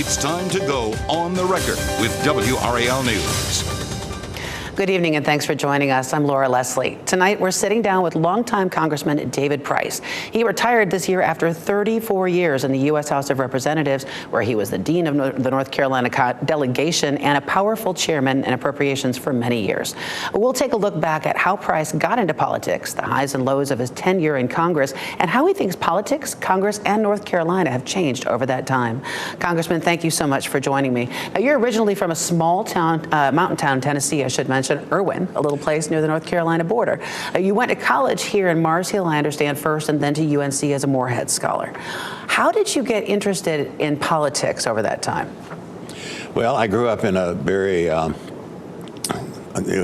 It's time to go on the record with WRAL News. Good evening and thanks for joining us. I'm Laura Leslie. Tonight we're sitting down with longtime Congressman David Price. He retired this year after 34 years in the U.S. House of Representatives, where he was the dean of the North Carolina delegation and a powerful chairman in appropriations for many years. We'll take a look back at how Price got into politics, the highs and lows of his tenure in Congress, and how he thinks politics, Congress, and North Carolina have changed over that time. Congressman, thank you so much for joining me. Now, you're originally from a small town, mountain town, Tennessee, I should mention. Irwin, a little place near the North Carolina border. You went to college here in Mars Hill, I understand, first, and then to UNC as a Morehead Scholar. How did you get interested in politics over that time? Well, I grew up in a very a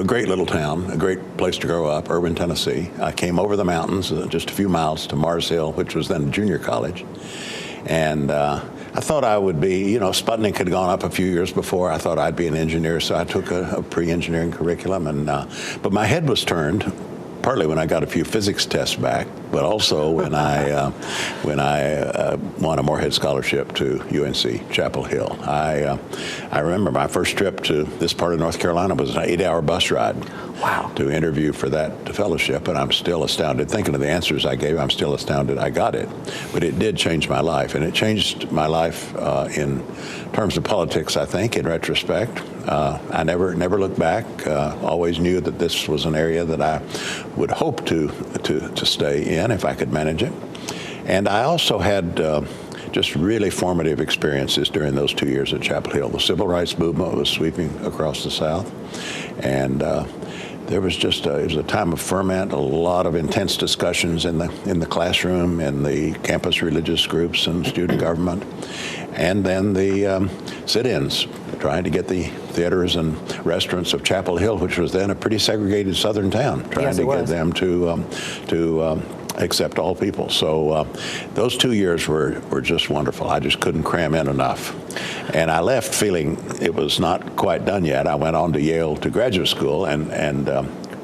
great little town, a great place to grow up, Irwin, Tennessee. I came over the mountains just a few miles to Mars Hill, which was then a junior college. And I thought I would be, Sputnik had gone up a few years before. I thought I'd be an engineer, so I took a pre-engineering curriculum. But my head was turned, partly when I got a few physics tests back, but also when I won a Morehead Scholarship to UNC Chapel Hill. I remember my first trip to this part of North Carolina was an 8-hour bus ride. Wow. To interview for that fellowship, and I'm still astounded. Thinking of the answers I gave, I'm still astounded I got it. But it did change my life, and it changed my life in terms of politics, I think, in retrospect. I never looked back, always knew that this was an area that I would hope to stay in if I could manage it. And I also had just really formative experiences during those 2 years at Chapel Hill. The civil rights movement was sweeping across the South, and there was just it was a time of ferment, a lot of intense discussions in the classroom, in the campus religious groups and student government, and then the sit-ins, trying to get the theaters and restaurants of Chapel Hill, which was then a pretty segregated southern town, trying to get them to accept all people. So those 2 years were just wonderful. I just couldn't cram in enough. And I left feeling it was not quite done yet. I went on to Yale to graduate school and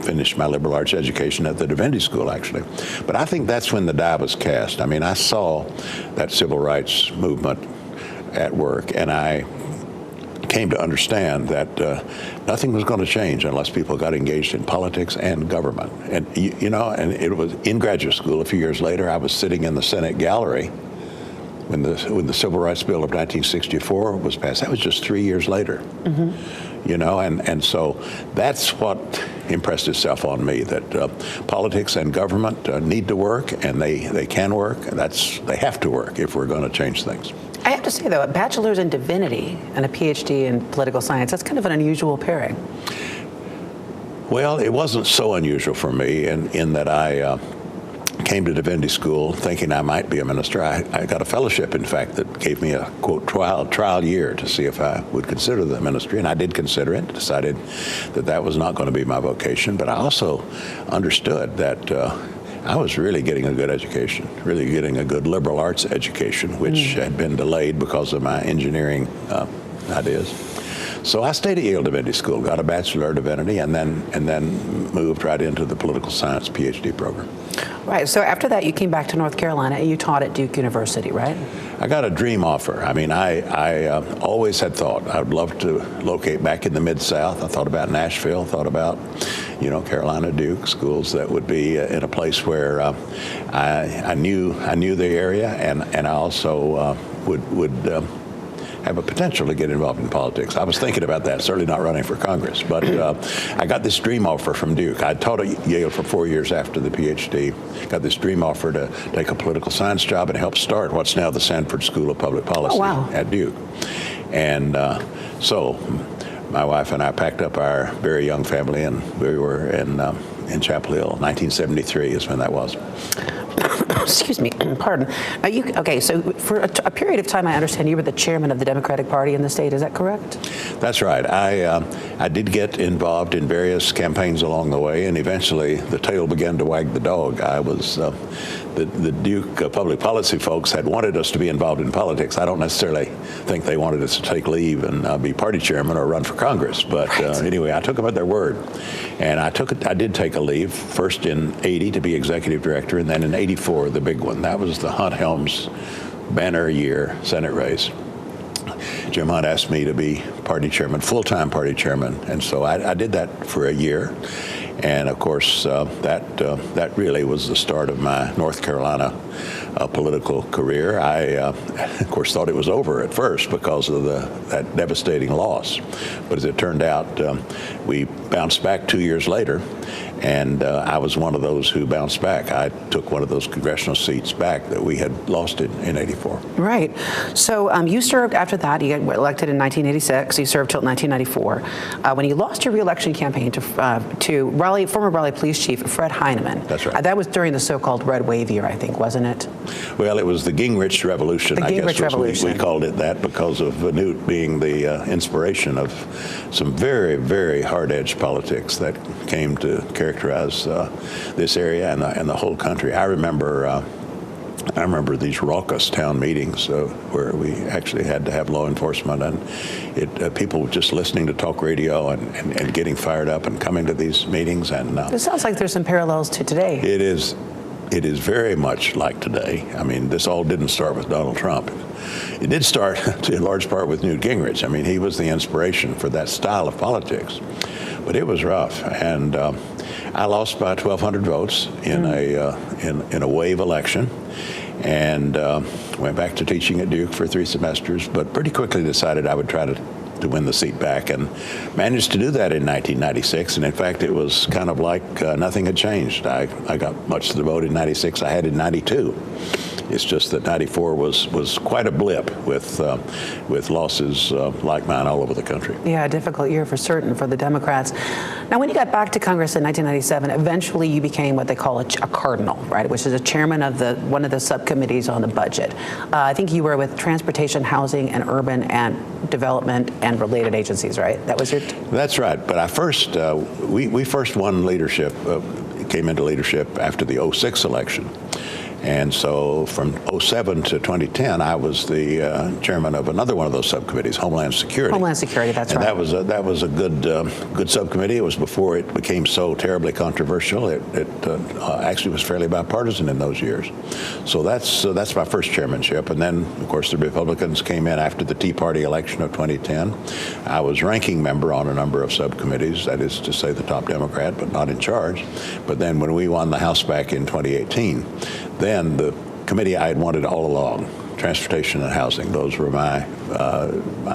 finished my liberal arts education at the Divinity School, actually. But I think that's when the die was cast. I mean, I saw that civil rights movement at work, and I came to understand that nothing was going to change unless people got engaged in politics and government. And and it was in graduate school a few years later. I was sitting in the Senate gallery when the Civil Rights Bill of 1964 was passed. That was just 3 years later. Mm-hmm. And so that's what impressed itself on me, that politics and government need to work, and they can work. They have to work if we're going to change things. I have to say, though, a bachelor's in divinity and a PhD in political science, that's kind of an unusual pairing. Well, it wasn't so unusual for me in that I came to Divinity School thinking I might be a minister. I got a fellowship, in fact, that gave me a, quote, trial year to see if I would consider the ministry, and I did consider it, decided that was not going to be my vocation, but I also understood that I was really getting a good education, really getting a good liberal arts education, which had been delayed because of my engineering ideas. So I stayed at Yale Divinity School, got a Bachelor of Divinity, and then moved right into the political science PhD program. Right. So after that, you came back to North Carolina and you taught at Duke University, right? I got a dream offer. I mean, I always had thought I would love to locate back in the Mid-South. I thought about Nashville, thought about, Carolina, Duke, schools that would be in a place where I knew the area, and I also would have a potential to get involved in politics. I was thinking about that, certainly not running for Congress, but I got this dream offer from Duke. I taught at Yale for 4 years after the PhD, got this dream offer to take a political science job and help start what's now the Sanford School of Public Policy at Duke. And so my wife and I packed up our very young family, and we were in Chapel Hill. 1973 is when that was. Excuse me, pardon. So for a period of time, I understand you were the chairman of the Democratic Party in the state. Is that correct? That's right. I did get involved in various campaigns along the way, and eventually the tail began to wag the dog. I was the Duke public policy folks had wanted us to be involved in politics. I don't necessarily think they wanted us to take leave and be party chairman or run for Congress. But anyway, I took them at their word, and I did take a leave, first in '80 to be executive director, and then in '84 the big one. That was the Hunt Helms banner year Senate race. Jim Hunt asked me to be party chairman, full-time party chairman, and so I did that for a year. And of course, that really was the start of my North Carolina political career. I, of course, thought it was over at first because of that devastating loss. But as it turned out, we bounced back 2 years later, and I was one of those who bounced back. I took one of those congressional seats back that we had lost in '84. Right. So you served after that. You got elected in 1986. You served till 1994. When you lost your reelection campaign to former Raleigh Police Chief Fred Heineman. That's right. That was during the so-called Red Wave year, I think, wasn't it? Well, it was the Gingrich Revolution. The Gingrich Revolution. We called it that because of Newt being the inspiration of some very, very hard-edged politics that came to characterize this area and the whole country. I remember these raucous town meetings where we actually had to have law enforcement and people just listening to talk radio and getting fired up and coming to these meetings. And it sounds like there's some parallels to today. It is very much like today. I mean, this all didn't start with Donald Trump. It did start in large part with Newt Gingrich. I mean, he was the inspiration for that style of politics. But it was rough, and I lost by 1,200 votes in a wave election, and went back to teaching at Duke for 3 semesters. But pretty quickly decided I would try to win the seat back, and managed to do that in 1996. And in fact, it was kind of like nothing had changed. I got much of the vote in '96 I had in '92. It's just that '94 was quite a blip with losses like mine all over the country. Yeah, a difficult year for certain for the Democrats. Now, when you got back to Congress in 1997, eventually you became what they call a cardinal, right, which is a chairman of one of the subcommittees on the budget. I think you were with Transportation, Housing, and Urban and Development and related agencies, right? That was your. That's right. But we first won leadership, came into leadership after the '06 election. And so from '07 to 2010, I was the chairman of another one of those subcommittees, Homeland Security. Homeland Security, that's right. And that was a good subcommittee. It was before it became so terribly controversial. It actually was fairly bipartisan in those years. So that's my first chairmanship. And then, of course, the Republicans came in after the Tea Party election of 2010. I was ranking member on a number of subcommittees, that is to say the top Democrat, but not in charge. But then when we won the House back in 2018, then the committee I had wanted all along, Transportation and Housing, those were my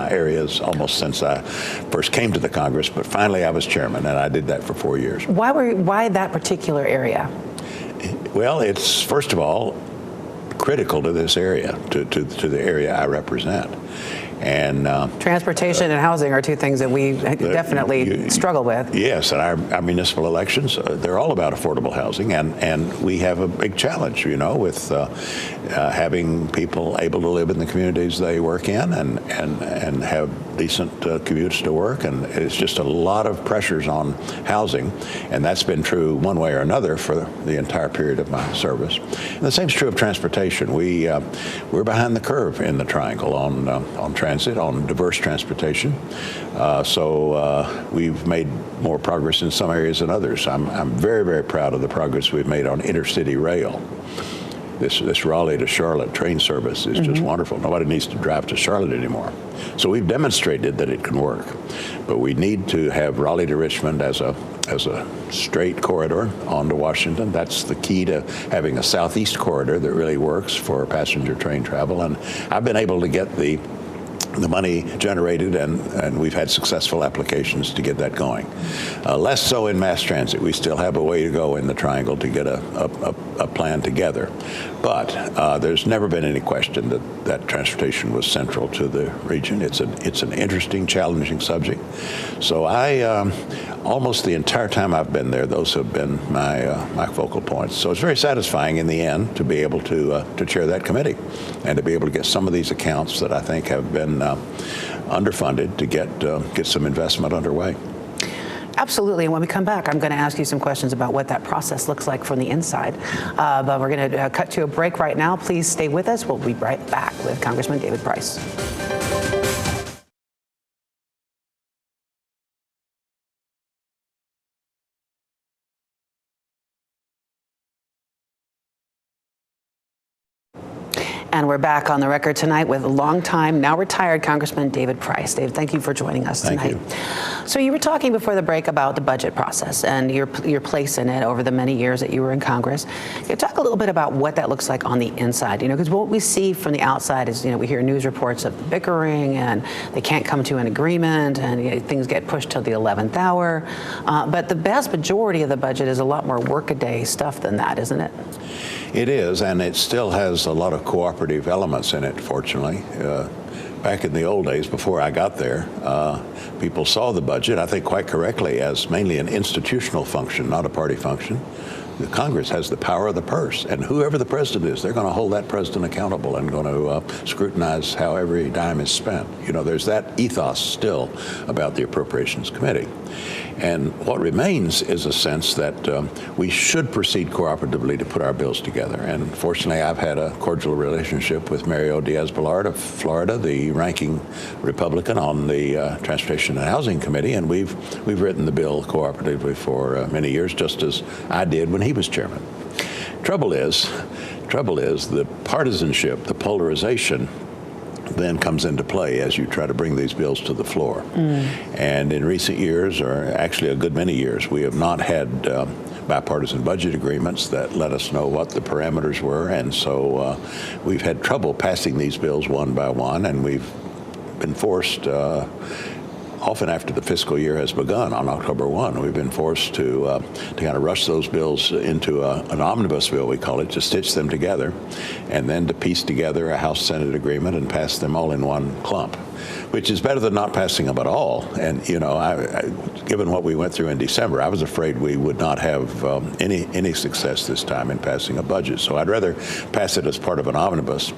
areas almost since I first came to the Congress. But finally, I was chairman, and I did that for 4 years. Why that particular area? Well, it's first of all critical to this area, to the area I represent. And Transportation and housing are two things that we definitely struggle with. Yes, and our municipal elections, they're all about affordable housing, and we have a big challenge, with having people able to live in the communities they work in and have decent commutes to work, and it's just a lot of pressures on housing, and that's been true one way or another for the entire period of my service. And the same is true of transportation. We're behind the curve in the Triangle on transit, on diverse transportation. So we've made more progress in some areas than others. I'm very, very proud of the progress we've made on intercity rail. This Raleigh to Charlotte train service is just wonderful. Nobody needs to drive to Charlotte anymore. So we've demonstrated that it can work. But we need to have Raleigh to Richmond as a straight corridor on to Washington. That's the key to having a southeast corridor that really works for passenger train travel. And I've been able to get the money generated, and we've had successful applications to get that going. Less so in mass transit. We still have a way to go in the Triangle to get a plan together. But there's never been any question that transportation was central to the region. It's an interesting, challenging subject. So almost the entire time I've been there, those have been my focal points. So it's very satisfying in the end to be able to chair that committee and to be able to get some of these accounts that I think have been underfunded to get some investment underway. Absolutely. And when we come back, I'm going to ask you some questions about what that process looks like from the inside. But we're going to cut to a break right now. Please stay with us. We'll be right back with Congressman David Price. And we're back on the record tonight with longtime, now retired Congressman David Price. Dave, thank you for joining us tonight. Thank you. So you were talking before the break about the budget process and your place in it over the many years that you were in Congress. Can you talk a little bit about what that looks like on the inside? Because what we see from the outside is, we hear news reports of bickering and they can't come to an agreement and things get pushed till the 11th hour. But the vast majority of the budget is a lot more workaday stuff than that, isn't it? It is, and it still has a lot of cooperative elements in it, fortunately. Back in the old days, before I got there, people saw the budget, I think quite correctly, as mainly an institutional function, not a party function. The Congress has the power of the purse, and whoever the president is, they're going to hold that president accountable and going to scrutinize how every dime is spent. There's that ethos still about the Appropriations Committee. And what remains is a sense that we should proceed cooperatively to put our bills together. And fortunately, I've had a cordial relationship with Mario Diaz-Balart of Florida, the ranking Republican on the Transportation and Housing Committee, and we've written the bill cooperatively for many years, just as I did when he was chairman. Trouble is the partisanship, the polarization then comes into play as you try to bring these bills to the floor. And in recent years, or actually a good many years, we have not had bipartisan budget agreements that let us know what the parameters were, and so we've had trouble passing these bills one by one, and we've been forced, often after the fiscal year has begun on October 1, we've been forced to kind of rush those bills into an omnibus bill, we call it, to stitch them together, and then to piece together a House-Senate agreement and pass them all in one clump, which is better than not passing them at all. And, given what we went through in December, I was afraid we would not have any success this time in passing a budget. So I'd rather pass it as part of an omnibus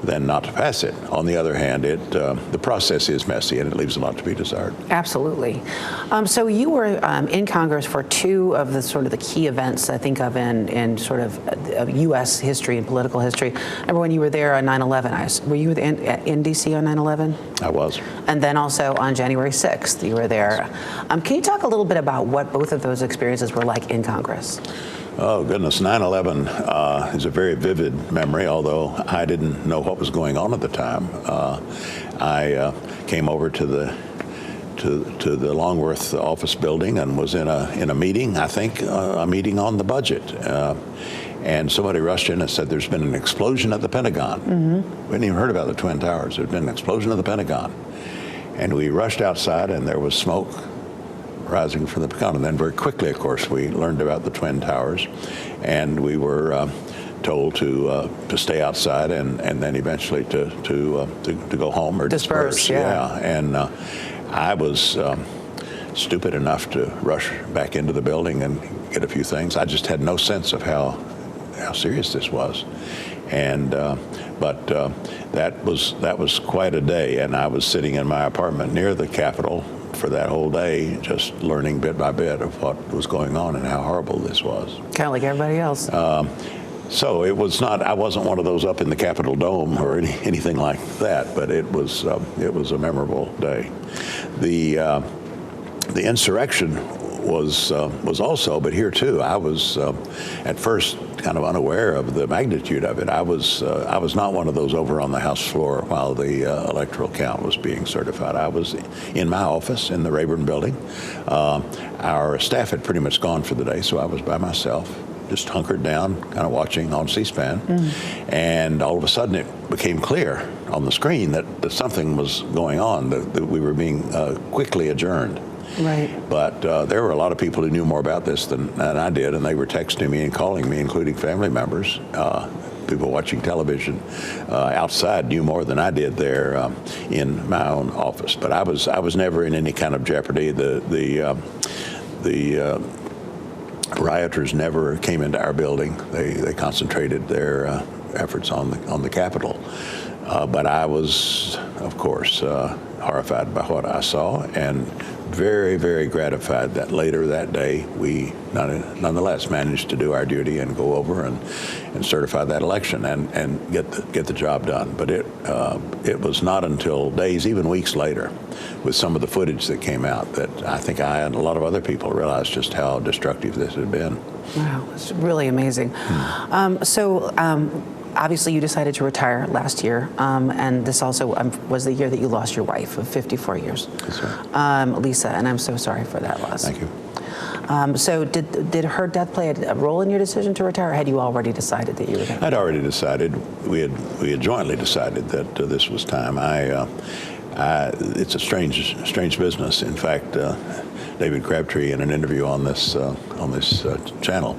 than not to pass it. On the other hand, the process is messy and it leaves a lot to be desired. Absolutely. So you were in Congress for two of the sort of the key events I think of in sort of U.S. history and political history. I remember when you were there on 9/11. Were you in D.C. on 9/11? I was. And then also on January 6th, you were there. Can you talk a little bit about what both of those experiences were like in Congress? Oh, goodness. 9/11 is a very vivid memory, although I didn't know what was going on at the time. I came over to the Longworth office building and was in a meeting, I think, a meeting on the budget. And somebody rushed in and said, there's been an explosion at the Pentagon. We hadn't even heard about the Twin Towers. There's been an explosion at the Pentagon. And we rushed outside, and there was smoke rising from the Pentagon. And then very quickly, of course, we learned about the Twin Towers. And we were told to stay outside and then eventually to go home or disperse. Yeah. And I was stupid enough to rush back into the building and get a few things. I just had no sense of how serious this was, and but that was quite a day. And I was sitting in my apartment near the Capitol for that whole day, just learning bit by bit of what was going on and how horrible this was. Kind of like everybody else. So it was not. I wasn't one of those up in the Capitol Dome or anything like that. But it was a memorable day. The insurrection was also, but here too, I was at first kind of unaware of the magnitude of it. I was not one of those over on the House floor while the electoral count was being certified. I was in my office in the Rayburn building. Our staff had pretty much gone for the day, so I was by myself, just hunkered down, kind of watching on C-SPAN. And all of a sudden it became clear on the screen that something was going on, that we were being quickly adjourned. Right. But there were a lot of people who knew more about this than I did, and they were texting me and calling me, including family members. People watching television outside knew more than I did there in my own office. But I was never in any kind of jeopardy. The rioters never came into our building. They concentrated their efforts on the Capitol. But I was, of course, horrified by what I saw, and very, very gratified that later that day we nonetheless managed to do our duty and go over and certify that election and get the job done. But it was not until days, even weeks later, with some of the footage that came out, that I think I and a lot of other people realized just how destructive this had been. Wow, it's really amazing. obviously you decided to retire last year, and this also was the year that you lost your wife of 54 years. That's right. Lisa, and I'm so sorry for that loss. Thank you. So did her death play a role in your decision to retire, or had you already decided that you were going to? I'd already decided. We had jointly decided that this was time. It's a strange business. In fact, David Crabtree, in an interview on this channel,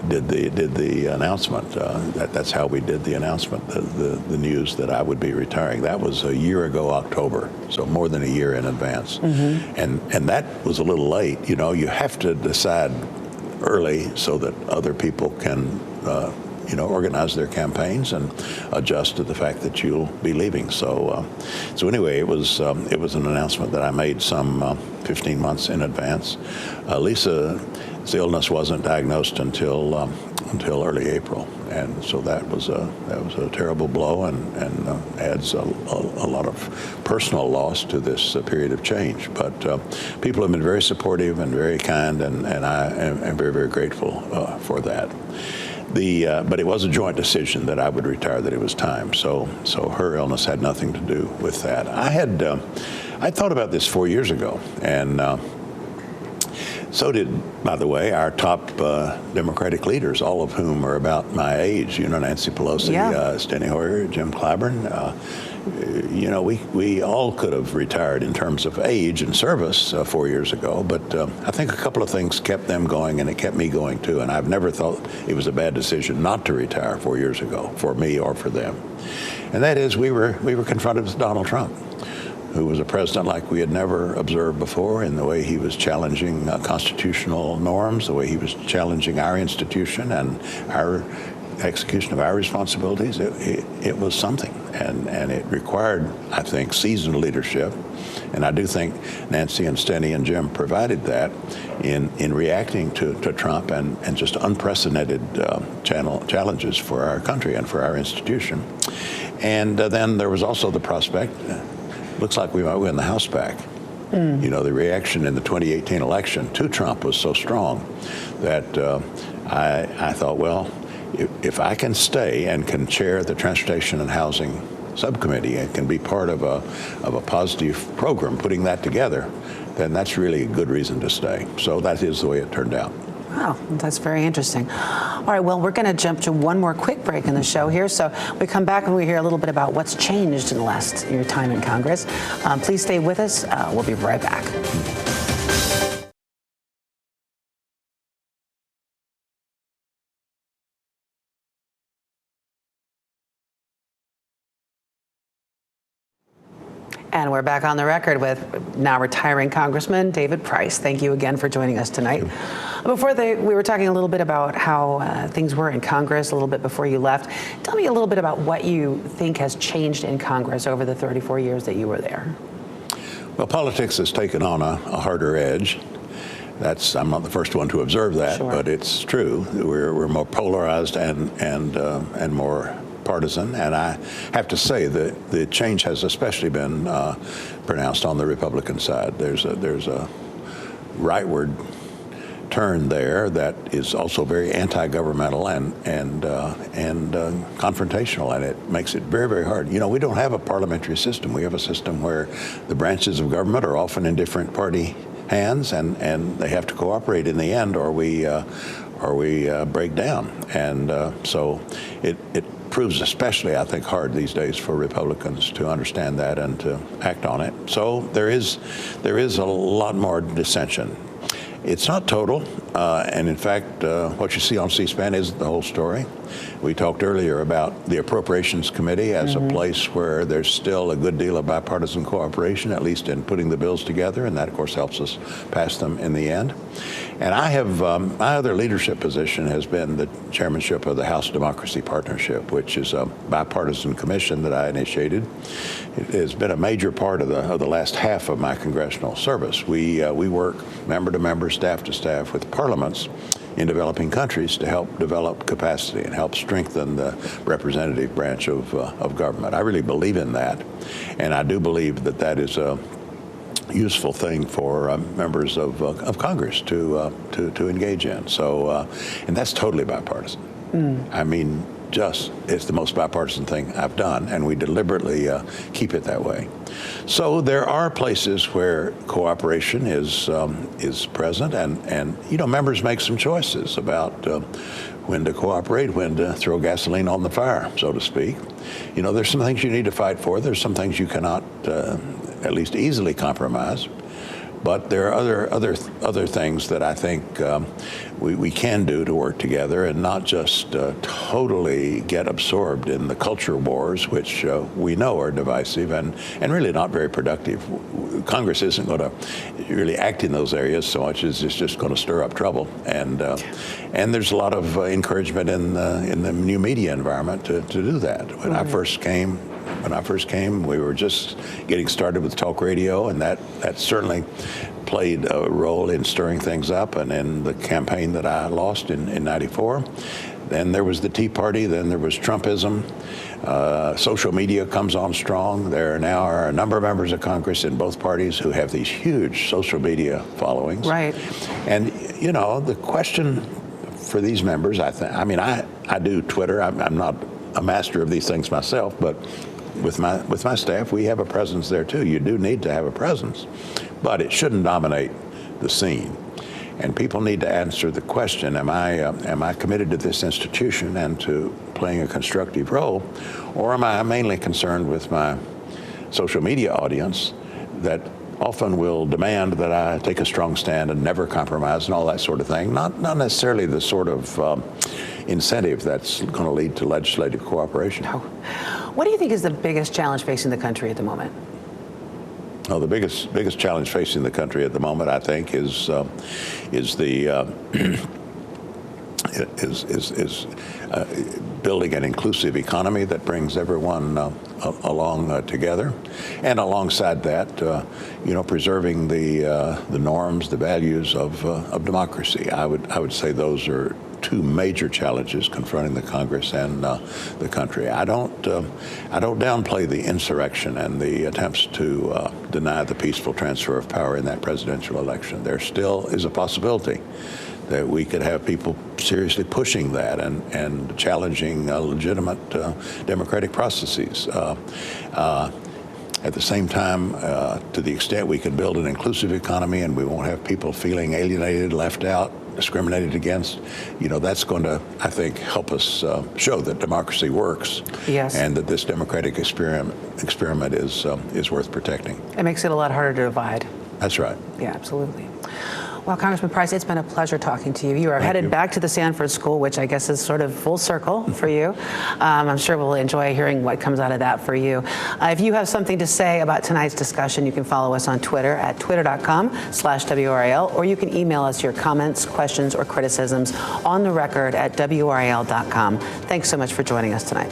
did the announcement. That's how we did the announcement. The news that I would be retiring. That was a year ago, October. So more than a year in advance. Mm-hmm. And that was a little late. You know, you have to decide early so that other people can organize their campaigns and adjust to the fact that you'll be leaving. So anyway, it was an announcement that I made some 15 months in advance. Lisa's illness wasn't diagnosed until early April, and so that was a terrible blow, and adds a lot of personal loss to this period of change. But people have been very supportive and very kind, and I am very, very grateful for that. But it was a joint decision that I would retire, that it was time. So her illness had nothing to do with that. I thought about this 4 years ago, and so did, by the way, our top Democratic leaders, all of whom are about my age. You know, Nancy Pelosi, Steny Hoyer, Jim Clyburn. We all could have retired in terms of age and service 4 years ago, but I think a couple of things kept them going, and it kept me going too. And I've never thought it was a bad decision not to retire 4 years ago, for me or for them. And that is, we were confronted with Donald Trump, who was a president like we had never observed before, in the way he was challenging constitutional norms, the way he was challenging our institution and our execution of our responsibilities. It was something, and it required, I think, seasoned leadership. And I do think Nancy and Steny and Jim provided that in reacting to Trump and just unprecedented challenges for our country and for our institution. And then there was also the prospect, looks like we might win the House back. You know, the reaction in the 2018 election to Trump was so strong that I thought, well, if I can stay and can chair the Transportation and Housing Subcommittee and can be part of a positive program, putting that together, then that's really a good reason to stay. So that is the way it turned out. Wow, that's very interesting. All right, well, we're going to jump to one more quick break in the show here. So we come back and we hear a little bit about what's changed in the last your time in Congress. Please stay with us. We'll be right back. And we're back on the record with now retiring Congressman David Price. Thank you again for joining us tonight. Before we were talking a little bit about how things were in Congress a little bit before you left. Tell me a little bit about what you think has changed in Congress over the 34 years that you were there. Well, politics has taken on a harder edge. I'm not the first one to observe that, sure. But it's true. We're more polarized and more partisan, and I have to say that the change has especially been pronounced on the Republican side. There's a rightward turn there that is also very anti-governmental and confrontational, and it makes it very, very hard. You know, we don't have a parliamentary system. We have a system where the branches of government are often in different party hands, and they have to cooperate in the end, or we break down. And so it proves especially, I think, hard these days for Republicans to understand that and to act on it. So there is a lot more dissension. It's not total, and in fact, what you see on C-SPAN isn't the whole story. We talked earlier about the Appropriations Committee as a place where there's still a good deal of bipartisan cooperation, at least in putting the bills together, and that, of course, helps us pass them in the end. And I have, my other leadership position has been the chairmanship of the House Democracy Partnership, which is a bipartisan commission that I initiated. It has been a major part of the last half of my congressional service. We work member to member, staff to staff with parliaments in developing countries to help develop capacity and help strengthen the representative branch of government. I really believe in that, and I do believe that that is a useful thing for members of Congress to engage in. So, and that's totally bipartisan. I mean, it's the most bipartisan thing I've done, and we deliberately keep it that way. So there are places where cooperation is present, and members make some choices about when to cooperate, when to throw gasoline on the fire, so to speak. There's some things you need to fight for. There's some things you cannot, at least easily, compromise. But there are other things that I think we can do to work together and not just totally get absorbed in the culture wars, which we know are divisive and really not very productive. Congress isn't going to really act in those areas so much as it's just going to stir up trouble. And there's a lot of encouragement in the new media environment to do that. When I first came, we were just getting started with talk radio, and that certainly played a role in stirring things up and in the campaign that I lost in '94. Then there was the Tea Party, then there was Trumpism. Social media comes on strong. There now are a number of members of Congress in both parties who have these huge social media followings. Right. And, the question for these members, I do Twitter. I'm not a master of these things myself, but with my staff, we have a presence there too. You do need to have a presence, but it shouldn't dominate the scene. And people need to answer the question: Am I committed to this institution and to playing a constructive role, or am I mainly concerned with my social media audience that often will demand that I take a strong stand and never compromise and all that sort of thing? Not necessarily the sort of incentive that's going to lead to legislative cooperation. No. What do you think is the biggest challenge facing the country at the moment? Well, the biggest challenge facing the country at the moment, I think, is building an inclusive economy that brings everyone along together, and alongside that, preserving the norms, the values of democracy. I would say those are two major challenges confronting the Congress and the country. I don't downplay the insurrection and the attempts to deny the peaceful transfer of power in that presidential election. There still is a possibility that we could have people seriously pushing that and challenging legitimate democratic processes. At the same time, to the extent we can build an inclusive economy and we won't have people feeling alienated, left out, discriminated against, that's going to, I think, help us show that democracy works. Yes. And that this democratic experiment is worth protecting. It makes it a lot harder to divide. That's right. Yeah, absolutely. Well, Congressman Price, it's been a pleasure talking to you. You are headed back to the Sanford School, which I guess is sort of full circle for you. I'm sure we'll enjoy hearing what comes out of that for you. If you have something to say about tonight's discussion, you can follow us on Twitter at twitter.com/WRAL, or you can email us your comments, questions, or criticisms on the record at WRAL.com. Thanks so much for joining us tonight.